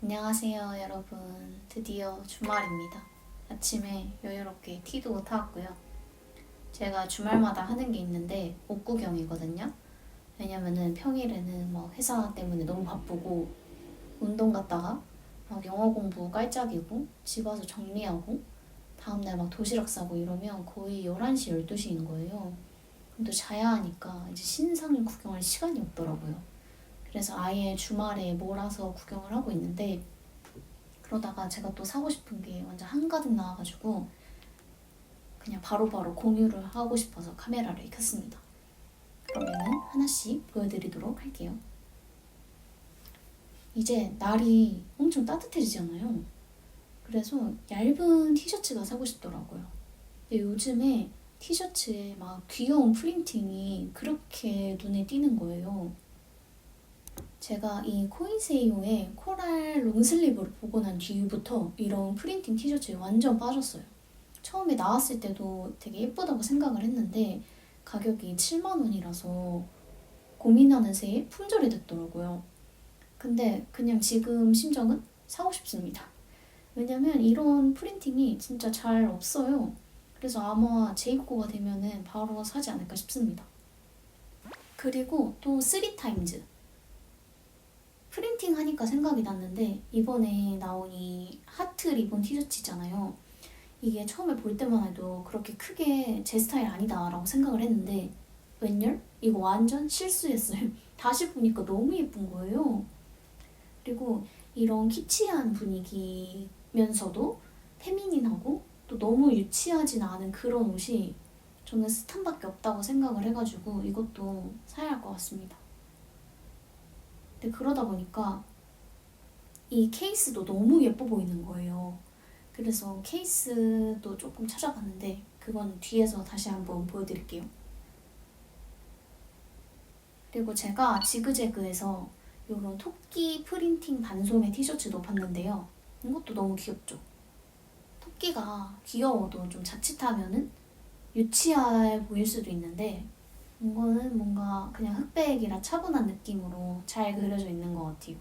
안녕하세요, 여러분. 드디어 주말입니다. 아침에 여유롭게 티도 타왔고요. 제가 주말마다 하는 게 있는데 옷 구경이거든요. 왜냐면은 평일에는 뭐 회사 때문에 너무 바쁘고 운동 갔다가 막 영어 공부 깔짝이고 집 와서 정리하고 다음날 막 도시락 싸고 이러면 거의 11시, 12시인 거예요. 그럼 또 자야 하니까 이제 신상을 구경할 시간이 없더라고요. 그래서 아예 주말에 몰아서 구경을 하고 있는데 그러다가 제가 또 사고 싶은 게 완전 한가득 나와가지고 그냥 바로바로 공유를 하고 싶어서 카메라를 켰습니다. 그러면은 하나씩 보여드리도록 할게요. 이제 날이 엄청 따뜻해지잖아요. 그래서 얇은 티셔츠가 사고 싶더라고요. 근데 요즘에 티셔츠에 막 귀여운 프린팅이 그렇게 눈에 띄는 거예요. 제가 이 코인세이오의 코랄 롱슬리브를 보고 난 뒤부터 이런 프린팅 티셔츠에 완전 빠졌어요. 처음에 나왔을 때도 되게 예쁘다고 생각을 했는데 가격이 7만 원이라서 고민하는 새에 품절이 됐더라고요. 근데 그냥 지금 심정은 사고 싶습니다. 왜냐면 이런 프린팅이 진짜 잘 없어요. 그래서 아마 재입고가 되면은 바로 사지 않을까 싶습니다. 그리고 또 3타임즈. 프린팅 하니까 생각이 났는데 이번에 나온 이 하트 리본 티셔츠잖아요. 이게 처음에 볼 때만 해도 그렇게 크게 제 스타일 아니다 라고 생각을 했는데 웬열? 이거 완전 실수했어요. 다시 보니까 너무 예쁜 거예요. 그리고 이런 키치한 분위기면서도 페미닌하고 또 너무 유치하진 않은 그런 옷이 저는 스탄밖에 없다고 생각을 해가지고 이것도 사야 할 것 같습니다. 근데 그러다 보니까 이 케이스도 너무 예뻐 보이는 거예요. 그래서 케이스도 조금 찾아봤는데 그건 뒤에서 다시 한번 보여드릴게요. 그리고 제가 지그재그에서 이런 토끼 프린팅 반소매 티셔츠도 봤는데요. 이것도 너무 귀엽죠? 토끼가 귀여워도 좀 자칫하면은 유치해 보일 수도 있는데 이거는 뭔가 그냥 흑백이라 차분한 느낌으로 잘 그려져 있는 것 같아요.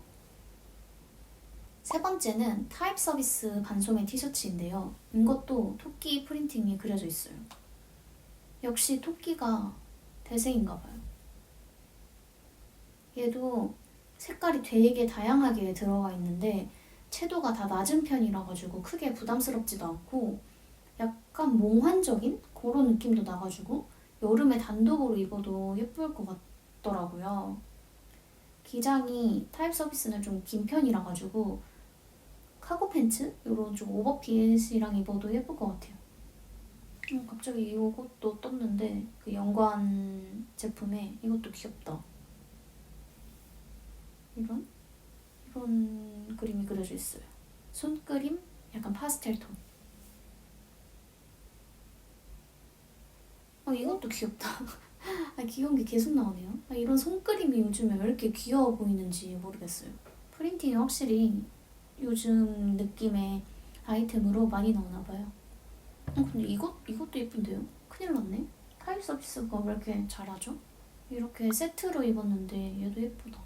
세 번째는 타입 서비스 반소매 티셔츠인데요. 이것도 토끼 프린팅이 그려져 있어요. 역시 토끼가 대세인가 봐요. 얘도 색깔이 되게 다양하게 들어가 있는데 채도가 다 낮은 편이라 가지고 크게 부담스럽지도 않고 약간 몽환적인 그런 느낌도 나가지고 여름에 단독으로 입어도 예쁠 것 같더라고요. 기장이 타입 서비스는 좀 긴 편이라 가지고 카고 팬츠? 이런 좀 오버핏이랑 입어도 예쁠 것 같아요. 갑자기 이것도 떴는데 그 연관 제품에 이것도 귀엽다. 이런 그림이 그려져 있어요. 손그림? 약간 파스텔 톤. 이것도 귀엽다. 귀여운 게 계속 나오네요. 이런 손그림이 요즘에 왜 이렇게 귀여워 보이는지 모르겠어요. 프린팅이 확실히 요즘 느낌의 아이템으로 많이 나오나 봐요. 근데 이것도 예쁜데요? 큰일 났네. 타입 서비스가 왜 이렇게 잘하죠? 이렇게 세트로 입었는데 얘도 예쁘다.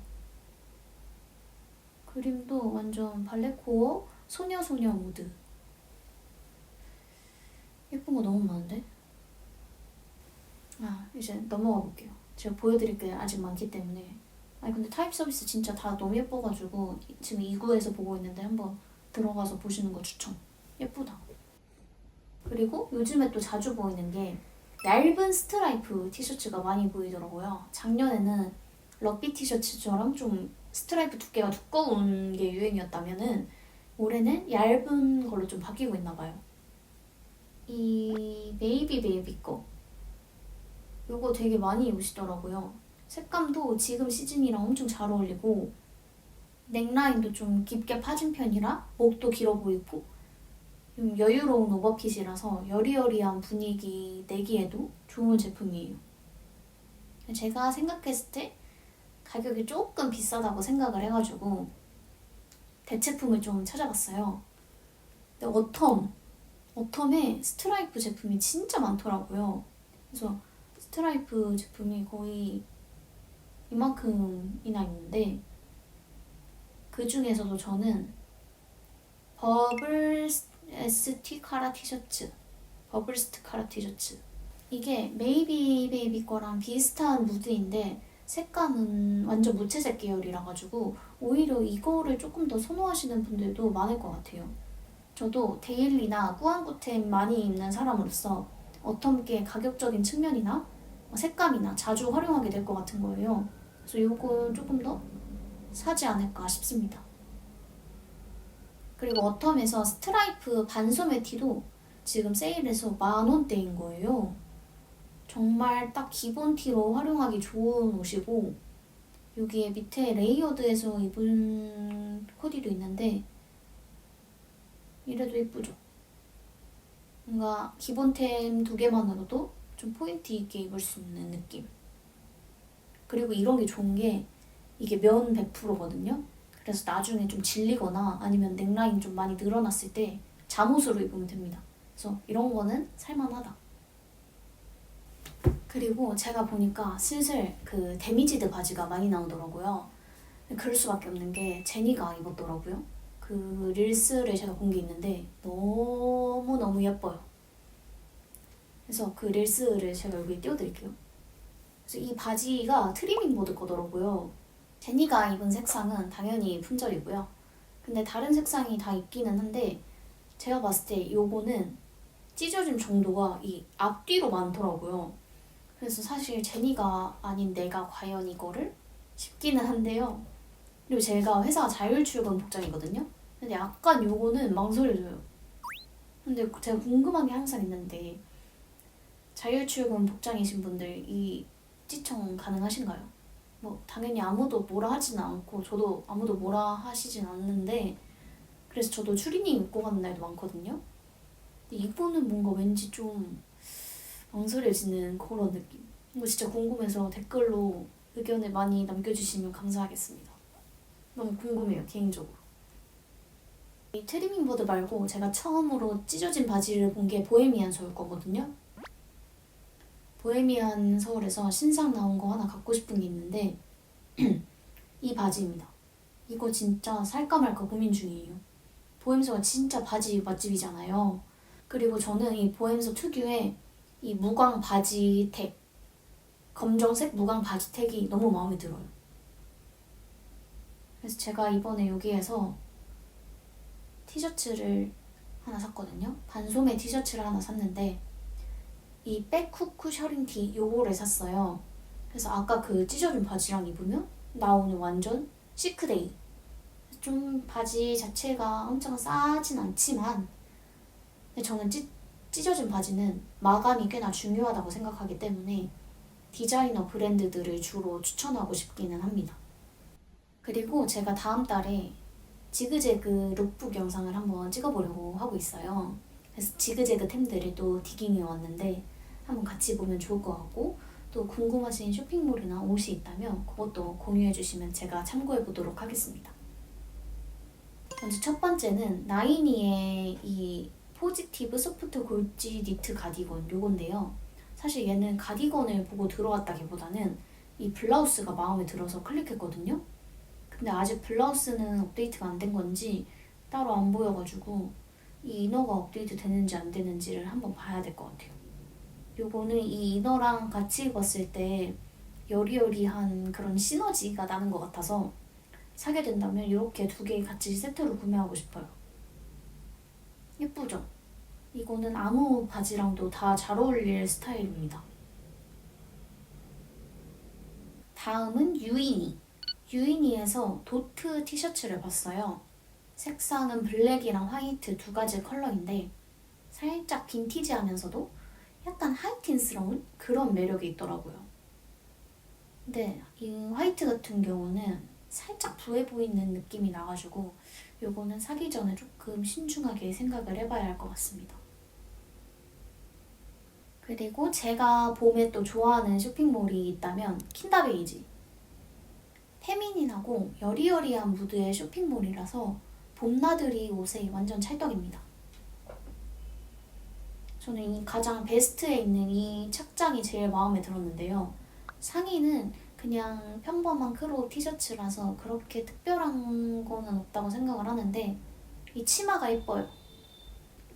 그림도 완전 발레코어 소녀소녀 모드. 예쁜 거 너무 많은데? 이제 넘어가 볼게요. 제가 보여드릴 게 아직 많기 때문에. 근데 타입 서비스 진짜 다 너무 예뻐가지고 지금 2구에서 보고 있는데 한번 들어가서 보시는 거 추천. 예쁘다. 그리고 요즘에 또 자주 보이는 게 얇은 스트라이프 티셔츠가 많이 보이더라고요. 작년에는 럭비 티셔츠처럼 좀 스트라이프 두께가 두꺼운 게 유행이었다면은 올해는 얇은 걸로 좀 바뀌고 있나 봐요. 이 네이비 베이비 거 이거 되게 많이 입으시더라고요. 색감도 지금 시즌이랑 엄청 잘 어울리고 넥라인도 좀 깊게 파진 편이라 목도 길어 보이고 좀 여유로운 오버핏이라서 여리여리한 분위기 내기에도 좋은 제품이에요. 제가 생각했을 때 가격이 조금 비싸다고 생각을 해가지고 대체품을 좀 찾아봤어요. 근데 어텀에 스트라이프 제품이 진짜 많더라고요. 그래서 스트라이프 제품이 거의 이만큼이나 있는데 그 중에서도 저는 버블스티 카라 티셔츠. 버블스트 카라 티셔츠. 이게 메이비 베이비 거랑 비슷한 무드인데 색감은 완전 무채색 계열이라 가지고 오히려 이거를 조금 더 선호하시는 분들도 많을 것 같아요. 저도 데일리나 꾸안꾸템 많이 입는 사람으로서 어텀게 가격적인 측면이나 색감이나 자주 활용하게 될 것 같은 거예요. 그래서 이거 조금 더 사지 않을까 싶습니다. 그리고 어텀에서 스트라이프 반소매 티도 지금 세일해서 10,000원대인 거예요. 정말 딱 기본 티로 활용하기 좋은 옷이고 여기에 밑에 레이어드해서 입은 코디도 있는데 이래도 예쁘죠? 뭔가 기본템 2개만으로도 좀 포인트 있게 입을 수 있는 느낌. 그리고 이런 게 좋은 게 이게 면 100%거든요. 그래서 나중에 좀 질리거나 아니면 넥라인 좀 많이 늘어났을 때 잠옷으로 입으면 됩니다. 그래서 이런 거는 살만하다. 그리고 제가 보니까 슬슬 그 데미지드 바지가 많이 나오더라고요. 그럴 수밖에 없는 게 제니가 입었더라고요. 그 릴스를 제가 본 게 있는데 너무너무 예뻐요. 그래서 그 릴스를 제가 여기 띄워드릴게요. 그래서 이 바지가 트리밍 보드 거더라고요. 제니가 입은 색상은 당연히 품절이고요. 근데 다른 색상이 다 있기는 한데 제가 봤을 때 요거는 찢어짐 정도가 이 앞뒤로 많더라고요. 그래서 사실 제니가 아닌 내가 과연 이거를 싶기는 한데요. 그리고 제가 회사 자율출근 복장이거든요. 근데 약간 요거는 망설여져요. 근데 제가 궁금한 게 항상 있는데 자율출근 복장이신 분들 이 시청 가능하신가요? 뭐 당연히 아무도 뭐라 하지는 않고 저도 아무도 뭐라 하시진 않는데 그래서 저도 추리닝 입고 가는 날도 많거든요. 근데 이거는 뭔가 왠지 좀 망설여지는 그런 느낌. 이거 진짜 궁금해서 댓글로 의견을 많이 남겨주시면 감사하겠습니다. 너무 궁금해요, 개인적으로. 이 트리밍 보드 말고 제가 처음으로 찢어진 바지를 본 게 보헤미안 서울 거거든요. 보헤미안 서울에서 신상 나온 거 하나 갖고 싶은 게 있는데 이 바지입니다. 이거 진짜 살까 말까 고민 중이에요. 보헤미서가 진짜 바지 맛집이잖아요. 그리고 저는 이 보헤미서 특유의 이 무광 바지 택, 검정색 무광 바지 택이 너무 마음에 들어요. 그래서 제가 이번에 여기에서 티셔츠를 하나 샀거든요. 반소매 티셔츠를 하나 샀는데 이 백후크 셔링티 요거를 샀어요. 그래서 아까 그 찢어진 바지랑 입으면 나오는 완전 시크데이. 좀 바지 자체가 엄청 싸진 않지만 근데 저는 찢어진 바지는 마감이 꽤나 중요하다고 생각하기 때문에 디자이너 브랜드들을 주로 추천하고 싶기는 합니다. 그리고 제가 다음 달에 지그재그 룩북 영상을 한번 찍어보려고 하고 있어요. 그래서 지그재그 템들을 또 디깅해 왔는데 한번 같이 보면 좋을 것 같고 또 궁금하신 쇼핑몰이나 옷이 있다면 그것도 공유해 주시면 제가 참고해 보도록 하겠습니다. 먼저 첫 번째는 나이니의 이 포지티브 소프트 골지 니트 가디건 요건데요. 사실 얘는 가디건을 보고 들어왔다기보다는 이 블라우스가 마음에 들어서 클릭했거든요. 근데 아직 블라우스는 업데이트가 안 된 건지 따로 안 보여가지고 이 이너가 업데이트 되는지 안 되는지를 한번 봐야 될 것 같아요. 요거는 이 이너랑 같이 입었을 때 여리여리한 그런 시너지가 나는 것 같아서 사게 된다면 이렇게 2개 같이 세트로 구매하고 싶어요. 예쁘죠? 이거는 아무 바지랑도 다 잘 어울릴 스타일입니다. 다음은 유이니. 유이니에서 도트 티셔츠를 봤어요. 색상은 블랙이랑 화이트 2가지 컬러인데 살짝 빈티지하면서도 약간 하이틴스러운 그런 매력이 있더라고요. 근데 이 화이트 같은 경우는 살짝 부해 보이는 느낌이 나가지고 요거는 사기 전에 조금 신중하게 생각을 해봐야 할 것 같습니다. 그리고 제가 봄에 또 좋아하는 쇼핑몰이 있다면 킨다베이지. 페미닌하고 여리여리한 무드의 쇼핑몰이라서 봄나들이 옷에 완전 찰떡입니다. 저는 이 가장 베스트에 있는 이 착장이 제일 마음에 들었는데요. 상의는 그냥 평범한 크롭 티셔츠라서 그렇게 특별한 거는 없다고 생각을 하는데 이 치마가 예뻐요.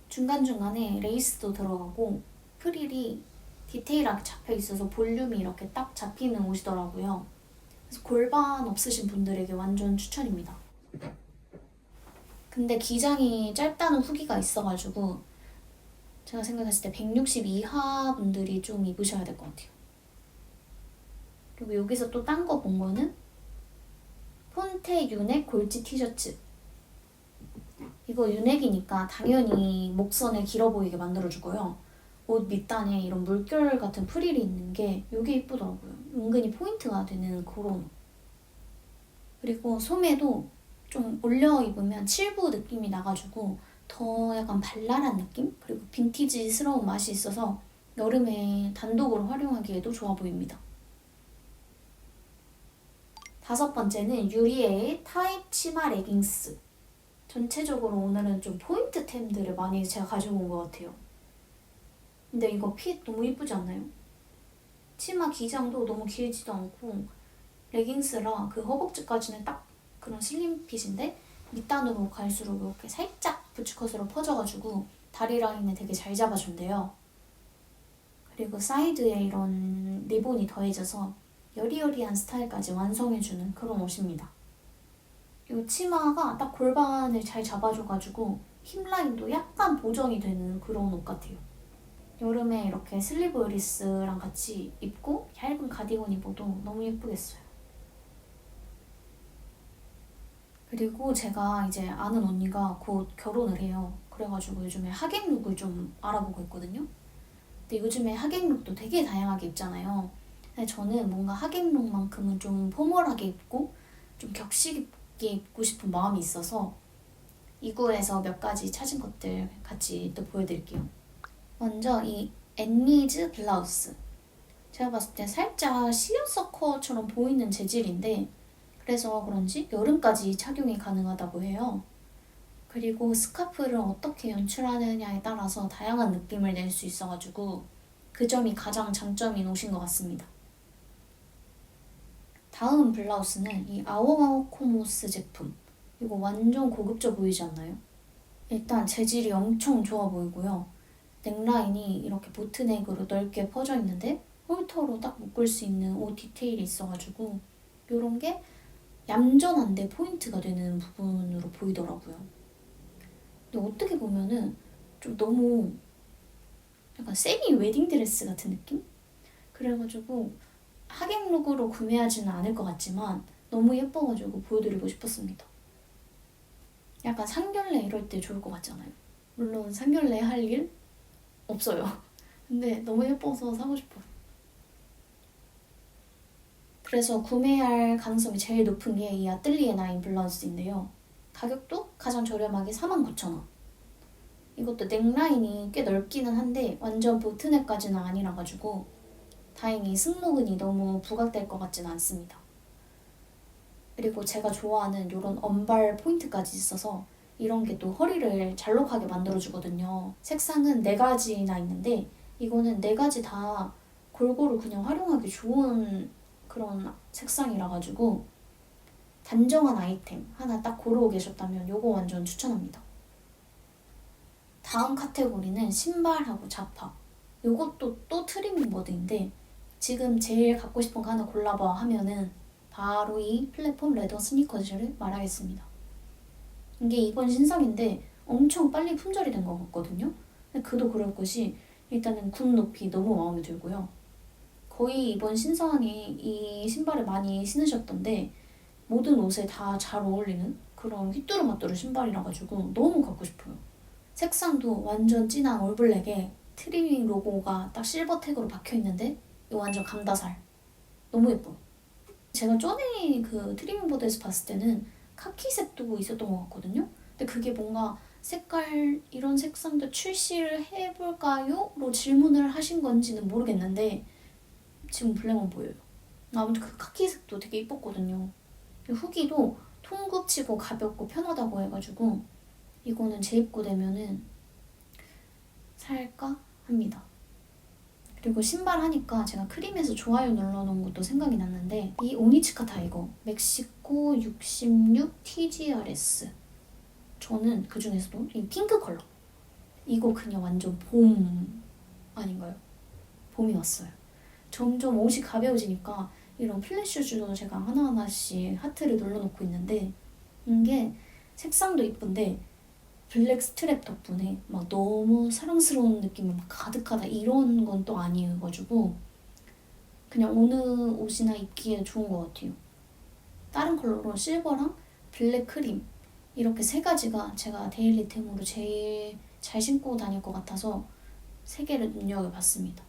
중간중간에 레이스도 들어가고 프릴이 디테일하게 잡혀 있어서 볼륨이 이렇게 딱 잡히는 옷이더라고요. 그래서 골반 없으신 분들에게 완전 추천입니다. 근데 기장이 짧다는 후기가 있어가지고 제가 생각했을 때 160 이하 분들이 좀 입으셔야 될 것 같아요. 그리고 여기서 또 딴 거 본 거는 폰테 유넥 골지 티셔츠. 이거 유넥이니까 당연히 목선을 길어 보이게 만들어주고요. 옷 밑단에 이런 물결 같은 프릴이 있는 게 이게 이쁘더라고요. 은근히 포인트가 되는 그런 옷. 그리고 소매도 좀 올려 입으면 칠부 느낌이 나가지고 더 약간 발랄한 느낌? 그리고 빈티지스러운 맛이 있어서 여름에 단독으로 활용하기에도 좋아 보입니다. 5번째는 유리의 타입 치마 레깅스. 전체적으로 오늘은 좀 포인트템들을 많이 제가 가지고 온 것 같아요. 근데 이거 핏 너무 이쁘지 않나요? 치마 기장도 너무 길지도 않고 레깅스라 그 허벅지까지는 딱 그런 슬림 핏인데 밑단으로 갈수록 이렇게 살짝 부츠컷으로 퍼져가지고 다리 라인을 되게 잘 잡아준대요. 그리고 사이드에 이런 리본이 더해져서 여리여리한 스타일까지 완성해주는 그런 옷입니다. 이 치마가 딱 골반을 잘 잡아줘가지고 힙라인도 약간 보정이 되는 그런 옷 같아요. 여름에 이렇게 슬리브 리스랑 같이 입고 얇은 가디건 입어도 너무 예쁘겠어요. 그리고 제가 이제 아는 언니가 곧 결혼을 해요. 그래가지고 요즘에 하객룩을 좀 알아보고 있거든요. 근데 요즘에 하객룩도 되게 다양하게 입잖아요. 근데 저는 뭔가 하객룩만큼은 좀 포멀하게 입고 좀 격식 있게 입고 싶은 마음이 있어서 이구에서 몇 가지 찾은 것들 같이 또 보여드릴게요. 먼저 이 앤니즈 블라우스. 제가 봤을 때 살짝 시어서커처럼 보이는 재질인데 그래서 그런지 여름까지 착용이 가능하다고 해요. 그리고 스카프를 어떻게 연출하느냐에 따라서 다양한 느낌을 낼 수 있어가지고 그 점이 가장 장점인 옷인 것 같습니다. 다음 블라우스는 이 아오아오코모스 제품. 이거 완전 고급져 보이지 않나요? 일단 재질이 엄청 좋아 보이고요. 넥라인이 이렇게 보트넥으로 넓게 퍼져 있는데 홀터로 딱 묶을 수 있는 옷 디테일이 있어가지고 이런 게 얌전한데 포인트가 되는 부분으로 보이더라고요. 근데 어떻게 보면은 좀 너무 약간 세미 웨딩드레스 같은 느낌? 그래가지고 하객룩으로 구매하지는 않을 것 같지만 너무 예뻐가지고 보여드리고 싶었습니다. 약간 상견례 이럴 때 좋을 것 같잖아요. 물론 상견례 할 일 없어요. 근데 너무 예뻐서 사고 싶어요. 그래서 구매할 가능성이 제일 높은 게 이 아뜰리에 9 블라우스인데요. 가격도 가장 저렴하게 49,000원. 이것도 넥라인이 꽤 넓기는 한데 완전 보트넥까지는 아니라가지고 다행히 승모근이 너무 부각될 것 같지는 않습니다. 그리고 제가 좋아하는 이런 언발 포인트까지 있어서 이런 게 또 허리를 잘록하게 만들어주거든요. 색상은 4가지나 있는데 이거는 4가지 다 골고루 그냥 활용하기 좋은 그런 색상이라 가지고 단정한 아이템 하나 딱 고르고 계셨다면 이거 완전 추천합니다. 다음 카테고리는 신발하고 자파. 이것도 또 트리밍 버드인데 지금 제일 갖고 싶은 거 하나 골라봐 하면은 바로 이 플랫폼 레더 스니커즈를 말하겠습니다. 이게 이번 신상인데 엄청 빨리 품절이 된 것 같거든요. 근데 그도 그럴 것이 일단은 굽 높이 너무 마음에 들고요. 거의 이번 신상에 이 신발을 많이 신으셨던데 모든 옷에 다 잘 어울리는 그런 휘뚜루마뚜루 신발이라 가지고 너무 갖고 싶어요. 색상도 완전 진한 올블랙에 트리밍 로고가 딱 실버택으로 박혀있는데 이거 완전 감다살. 너무 예뻐요. 제가 전에 그 트리밍 보드에서 봤을 때는 카키색도 있었던 것 같거든요. 근데 그게 뭔가 색깔 이런 색상도 출시를 해볼까요? 로 질문을 하신 건지는 모르겠는데 지금 블랙만 보여요. 아무튼 그 카키색도 되게 이뻤거든요. 후기도 통굽치고 가볍고 편하다고 해가지고 이거는 재입고 되면은 살까 합니다. 그리고 신발 하니까 제가 크림에서 좋아요 눌러놓은 것도 생각이 났는데 이 오니츠카 타이거 멕시코 66 TGRS 저는 그 중에서도 이 핑크 컬러 이거 그냥 완전 봄 아닌가요? 봄이 왔어요. 점점 옷이 가벼워지니까 이런 플랫 슈즈도 제가 하나하나씩 하트를 눌러놓고 있는데 이게 색상도 이쁜데 블랙 스트랩 덕분에 막 너무 사랑스러운 느낌이 막 가득하다 이런 건 또 아니어가지고 그냥 어느 옷이나 입기에 좋은 것 같아요. 다른 컬러로 실버랑 블랙 크림 이렇게 세 가지가 제가 데일리템으로 제일 잘 신고 다닐 것 같아서 세 개를 눈여겨봤습니다.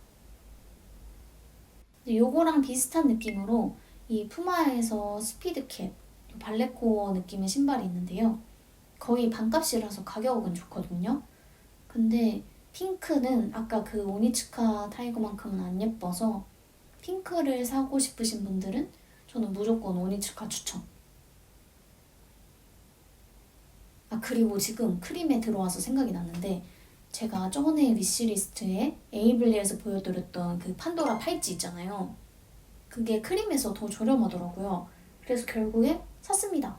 요거랑 비슷한 느낌으로 이 푸마에서 스피드캣 발레코어 느낌의 신발이 있는데요. 거의 반값이라서 가격은 좋거든요. 근데 핑크는 아까 그 오니츠카 타이거만큼은 안 예뻐서 핑크를 사고 싶으신 분들은 저는 무조건 오니츠카 추천. 그리고 지금 크림에 들어와서 생각이 났는데 제가 저번에 위시리스트에 에이블리에서 보여드렸던 그 판도라 팔찌 있잖아요. 그게 크림에서 더 저렴하더라고요. 그래서 결국에 샀습니다.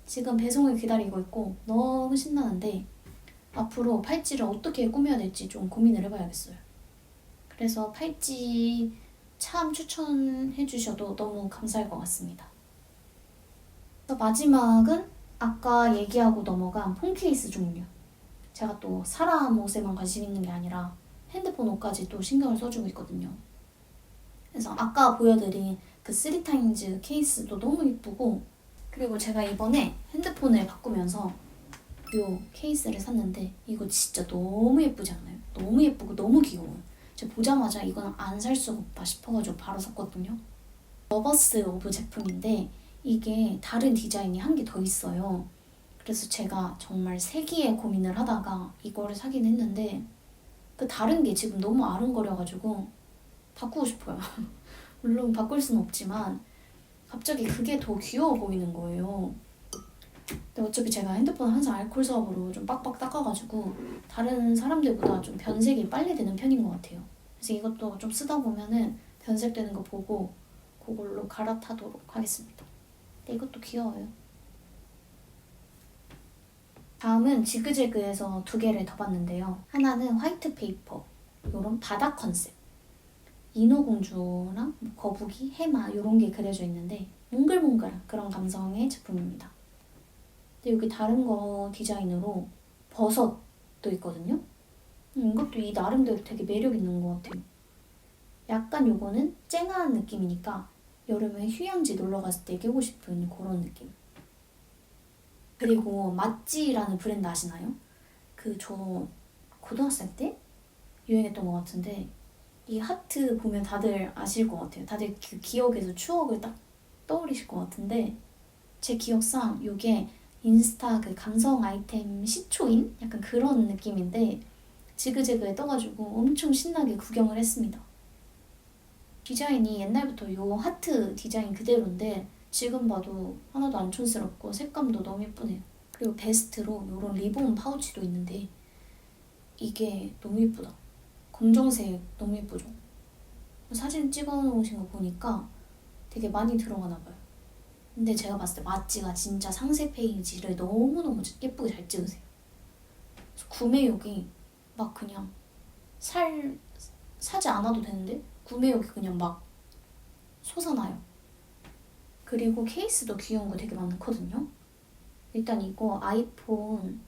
지금 배송을 기다리고 있고 너무 신나는데 앞으로 팔찌를 어떻게 꾸며야 될지 좀 고민을 해봐야겠어요. 그래서 팔찌 참 추천해 주셔도 너무 감사할 것 같습니다. 마지막은 아까 얘기하고 넘어간 폰 케이스 종류. 제가 또 사람 옷에만 관심 있는 게 아니라 핸드폰 옷까지 또 신경을 써주고 있거든요. 그래서 아까 보여드린 그 3타임즈 케이스도 너무 예쁘고 그리고 제가 이번에 핸드폰을 바꾸면서 이 케이스를 샀는데 이거 진짜 너무 예쁘지 않아요? 너무 예쁘고 너무 귀여워요. 제가 보자마자 이건 안 살 수가 없다 싶어가지고 바로 샀거든요. 러버스 오브 제품인데 이게 다른 디자인이 한 개 더 있어요. 그래서 제가 정말 세기의 고민을 하다가 이거를 사긴 했는데 그 다른 게 지금 너무 아른거려가지고 바꾸고 싶어요. 물론 바꿀 수는 없지만 갑자기 그게 더 귀여워 보이는 거예요. 근데 어차피 제가 핸드폰 항상 알콜 수압으로 좀 빡빡 닦아가지고 다른 사람들보다 좀 변색이 빨리 되는 편인 것 같아요. 그래서 이것도 좀 쓰다 보면은 변색되는 거 보고 그걸로 갈아타도록 하겠습니다. 근데 이것도 귀여워요. 다음은 지그재그에서 두 개를 더 봤는데요. 하나는 화이트 페이퍼, 요런 바다 컨셉. 인어공주랑 거북이, 해마 이런 게 그려져 있는데 몽글몽글한 그런 감성의 제품입니다. 근데 여기 다른 거 디자인으로 버섯도 있거든요. 이것도 이 나름대로 되게 매력 있는 것 같아요. 약간 요거는 쨍한 느낌이니까 여름에 휴양지 놀러 갔을 때 끼고 싶은 그런 느낌. 그리고 맛지라는 브랜드 아시나요? 저 고등학생 때 유행했던 것 같은데 이 하트 보면 다들 아실 것 같아요. 다들 그 기억에서 추억을 딱 떠올리실 것 같은데 제 기억상 이게 인스타 그 감성 아이템 시초인? 약간 그런 느낌인데 지그재그에 떠가지고 엄청 신나게 구경을 했습니다. 디자인이 옛날부터 요 하트 디자인 그대로인데 지금 봐도 하나도 안 촌스럽고 색감도 너무 예쁘네요. 그리고 베스트로 요런 리본 파우치도 있는데 이게 너무 예쁘다. 검정색 너무 예쁘죠? 사진 찍어놓으신 거 보니까 되게 많이 들어가나 봐요. 근데 제가 봤을 때 맛지가 진짜 상세 페이지를 너무너무 예쁘게 잘 찍으세요. 그래서 구매욕이 막 그냥 사지 않아도 되는데 구매욕이 그냥 막 솟아나요. 그리고 케이스도 귀여운 거 되게 많거든요. 일단 이거 아이폰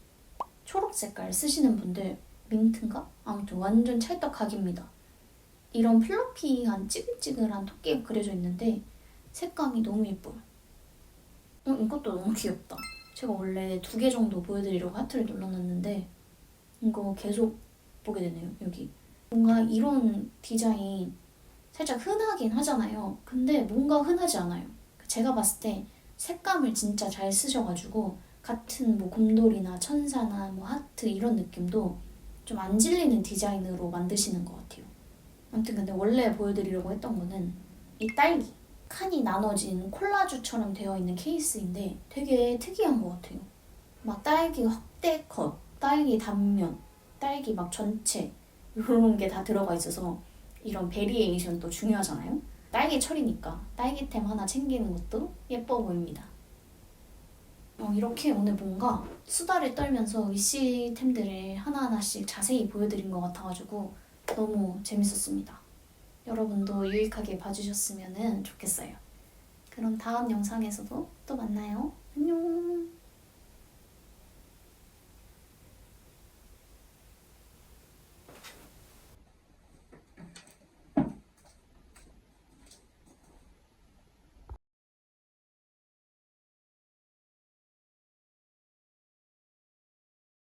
초록 색깔 쓰시는 분들 민트인가? 아무튼 완전 찰떡각입니다. 이런 플러피한 찌글찌글한 토끼가 그려져 있는데 색감이 너무 예뻐요. 이것도 너무 귀엽다. 제가 원래 2개 정도 보여드리려고 하트를 눌러놨는데 이거 계속 보게 되네요. 여기 뭔가 이런 디자인 살짝 흔하긴 하잖아요. 근데 뭔가 흔하지 않아요. 제가 봤을 때 색감을 진짜 잘 쓰셔가지고 같은 뭐 곰돌이나 천사나 뭐 하트 이런 느낌도 좀 안 질리는 디자인으로 만드시는 것 같아요. 아무튼 근데 원래 보여드리려고 했던 거는 이 딸기 칸이 나눠진 콜라주처럼 되어 있는 케이스인데 되게 특이한 것 같아요. 막 딸기 확대 컷, 딸기 단면, 딸기 막 전체 이런 게 다 들어가 있어서 이런 베리에이션도 중요하잖아요. 딸기 철이니까 딸기템 하나 챙기는 것도 예뻐 보입니다. 이렇게 오늘 뭔가 수다를 떨면서 위시템들을 하나하나씩 자세히 보여드린 것 같아가지고 너무 재밌었습니다. 여러분도 유익하게 봐주셨으면 좋겠어요. 그럼 다음 영상에서도 또 만나요. 안녕.